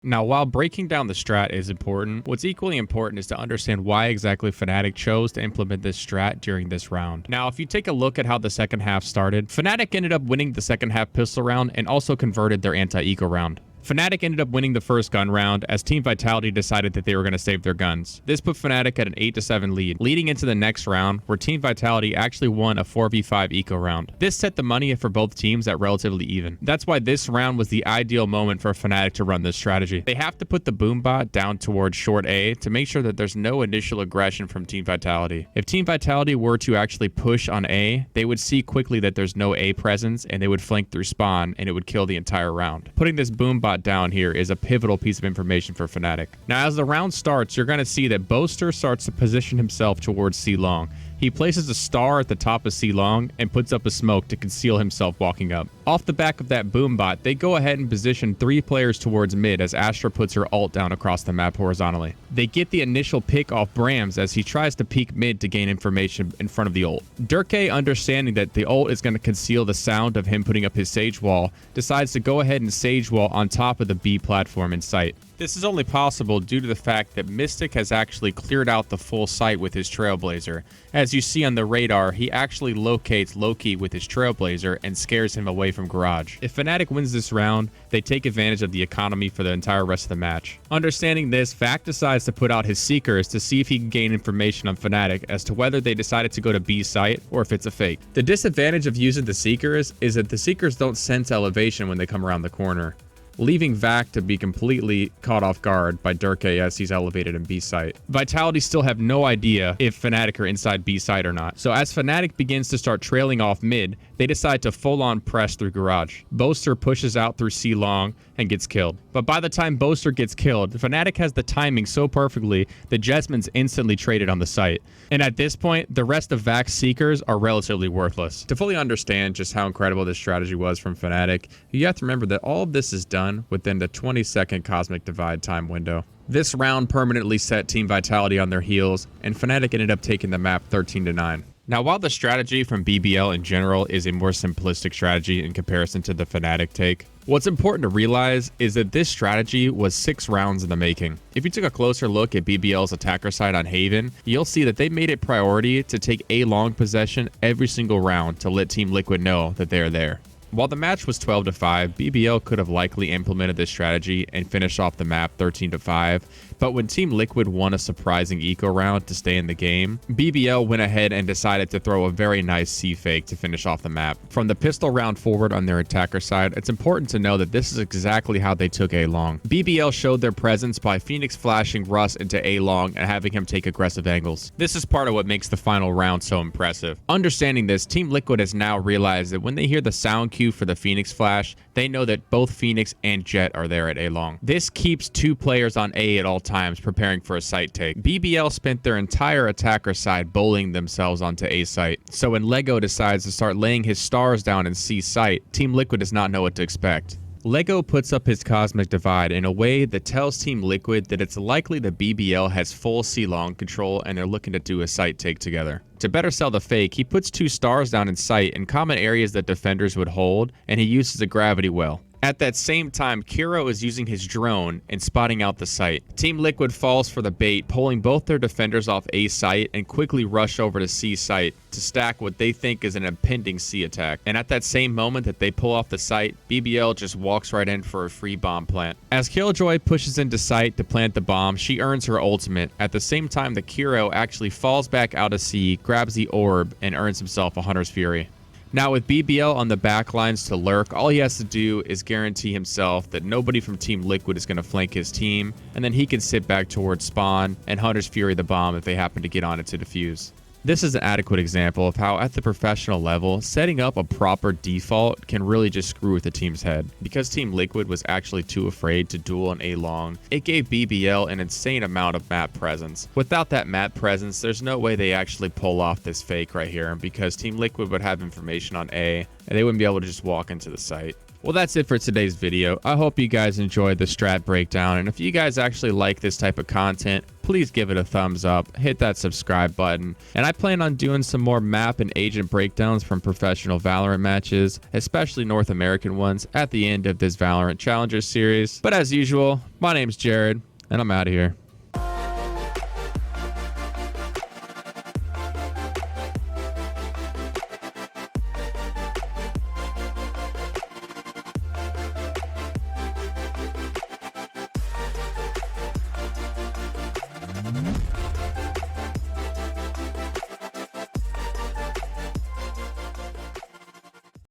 Now, while breaking down the strat is important, what's equally important is to understand why exactly Fnatic chose to implement this strat during this round. Now, if you take a look at how the second half started, Fnatic ended up winning the second half pistol round and also converted their anti-eco round. Fnatic ended up winning the first gun round as Team Vitality decided that they were going to save their guns. This put Fnatic at an 8-7 lead, leading into the next round where Team Vitality actually won a 4v5 eco round. This set the money for both teams at relatively even. That's why this round was the ideal moment for Fnatic to run this strategy. They have to put the boom bot down towards short A to make sure that there's no initial aggression from Team Vitality. If Team Vitality were to actually push on A, they would see quickly that there's no A presence and they would flank through spawn and it would kill the entire round. Putting this boom bot down here is a pivotal piece of information for Fnatic. Now, as the round starts, you're going to see that Boaster starts to position himself towards C long. He places a star at the top of C long and puts up a smoke to conceal himself walking up. Off the back of that boom bot, they go ahead and position 3 players towards mid as Astra puts her ult down across the map horizontally. They get the initial pick off Brams as he tries to peek mid to gain information in front of the ult. Durkay, understanding that the ult is going to conceal the sound of him putting up his Sage Wall, decides to go ahead and Sage Wall on top of the B platform in sight. This is only possible due to the fact that Mystic has actually cleared out the full site with his Trailblazer. As you see on the radar, he actually locates Loki with his Trailblazer and scares him away from Garage. If Fnatic wins this round, they take advantage of the economy for the entire rest of the match. Understanding this, Vac decides to put out his Seekers to see if he can gain information on Fnatic as to whether they decided to go to B site or if it's a fake. The disadvantage of using the Seekers is that the Seekers don't sense elevation when they come around the corner, leaving Vac to be completely caught off guard by Durkay as he's elevated in B site. Vitality still have no idea if Fnatic are inside B site or not. So as Fnatic begins to start trailing off mid, they decide to full-on press through Garage. Boaster pushes out through C long and gets killed. But by the time Boaster gets killed, Fnatic has the timing so perfectly that Jessam's instantly traded on the site. And at this point, the rest of Vac's Seekers are relatively worthless. To fully understand just how incredible this strategy was from Fnatic, you have to remember that all of this is done within the 20-second Cosmic Divide time window. This round permanently set Team Vitality on their heels, and Fnatic ended up taking the map 13-9. Now, while the strategy from BBL in general is a more simplistic strategy in comparison to the Fnatic take, what's important to realize is that this strategy was 6 rounds in the making. If you took a closer look at BBL's attacker side on Haven, you'll see that they made it priority to take A long possession every single round to let Team Liquid know that they are there. While the match was 12-5, BBL could have likely implemented this strategy and finished off the map 13-5, but when Team Liquid won a surprising eco round to stay in the game, BBL went ahead and decided to throw a very nice C fake to finish off the map. From the pistol round forward on their attacker side, it's important to know that this is exactly how they took A long. BBL showed their presence by Phoenix flashing Russ into A long and having him take aggressive angles. This is part of what makes the final round so impressive. Understanding this, Team Liquid has now realized that when they hear the sound cue for the Phoenix flash, they know that both Phoenix and Jet are there at A long. This keeps 2 players on A at all times preparing for a site take. BBL spent their entire attacker side bowling themselves onto A site, so when Lego decides to start laying his stars down in C site, Team Liquid does not know what to expect. Lego puts up his Cosmic Divide in a way that tells Team Liquid that it's likely that BBL has full C long control and they're looking to do a site take together. To better sell the fake, he puts 2 stars down in sight in common areas that defenders would hold, and he uses a gravity well. At that same time, Kiro is using his drone and spotting out the site. Team Liquid falls for the bait, pulling both their defenders off A site and quickly rush over to C site to stack what they think is an impending C attack. And at that same moment that they pull off the site, BBL just walks right in for a free bomb plant. As Killjoy pushes into site to plant the bomb, she earns her ultimate. At the same time, the Kiro actually falls back out of C, grabs the orb, and earns himself a Hunter's Fury. Now with BBL on the back lines to lurk, all he has to do is guarantee himself that nobody from Team Liquid is going to flank his team, and then he can sit back towards spawn and Hunter's Fury the bomb if they happen to get on it to defuse. This is an adequate example of how at the professional level, setting up a proper default can really just screw with the team's head. Because Team Liquid was actually too afraid to duel on A long, it gave BBL an insane amount of map presence. Without that map presence, there's no way they actually pull off this fake right here, because Team Liquid would have information on A, and they wouldn't be able to just walk into the site. Well, that's it for today's video. I hope you guys enjoyed the strat breakdown, and if you guys actually like this type of content, please please give it a thumbs up, hit that subscribe button, and I plan on doing some more map and agent breakdowns from professional Valorant matches, especially North American ones, at the end of this Valorant Challengers series. But as usual, my name's Jared, and I'm out of here.